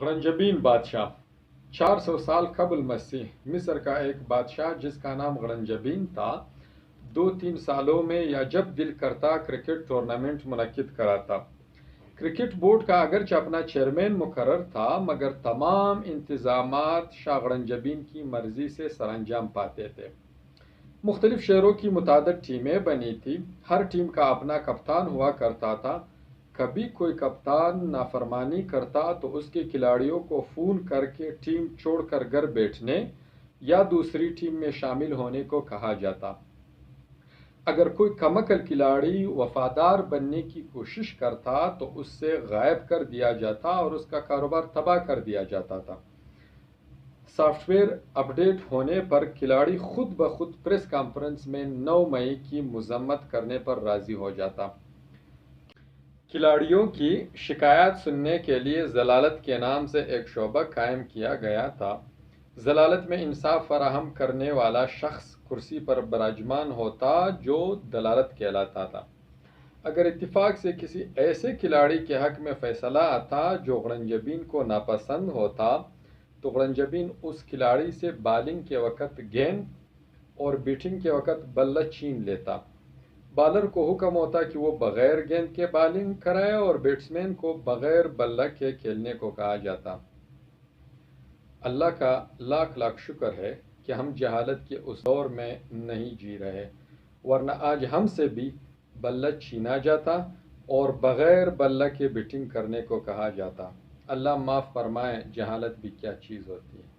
غرنجبین بادشاہ 400 سال قبل مسیح مصر کا ایک بادشاہ جس کا نام غرنجبین تھا 2-3 سالوں میں یا جب دل کرتا کرکٹ ٹورنامنٹ منعقد کراتا۔ کرکٹ بورڈ کا اگرچہ اپنا چیئرمین مقرر تھا مگر تمام انتظامات شاہ غرنجبین کی مرضی سے سر انجام پاتے تھے۔ مختلف شہروں کی متعدد ٹیمیں بنی تھی، ہر ٹیم کا اپنا کپتان ہوا کرتا تھا۔ کبھی کوئی کپتان نافرمانی کرتا تو اس کے کھلاڑیوں کو فون کر کے ٹیم چھوڑ کر گھر بیٹھنے یا دوسری ٹیم میں شامل ہونے کو کہا جاتا۔ اگر کوئی کم عقل کھلاڑی وفادار بننے کی کوشش کرتا تو اس سے غائب کر دیا جاتا اور اس کا کاروبار تباہ کر دیا جاتا تھا۔ سافٹ ویئر اپ ڈیٹ ہونے پر کھلاڑی خود بخود پریس کانفرنس میں 9 مئی کی مذمت کرنے پر راضی ہو جاتا۔ کھلاڑیوں کی شکایات سننے کے لیے ضلالت کے نام سے ایک شعبہ قائم کیا گیا تھا۔ ضلالت میں انصاف فراہم کرنے والا شخص کرسی پر براجمان ہوتا جو دلالت کہلاتا تھا۔ اگر اتفاق سے کسی ایسے کھلاڑی کے حق میں فیصلہ آتا جو غرنجبین کو ناپسند ہوتا تو غرنجبین اس کھلاڑی سے بالنگ کے وقت گیند اور بیٹنگ کے وقت بلہ چھین لیتا۔ بالر کو حکم ہوتا کہ وہ بغیر گیند کے بالنگ کرائے اور بیٹسمین کو بغیر بلہ کے کھیلنے کو کہا جاتا۔ اللہ کا لاکھ لاکھ شکر ہے کہ ہم جہالت کے اس دور میں نہیں جی رہے، ورنہ آج ہم سے بھی بلہ چھینا جاتا اور بغیر بلہ کے بیٹنگ کرنے کو کہا جاتا۔ اللہ معاف فرمائے، جہالت بھی کیا چیز ہوتی ہے۔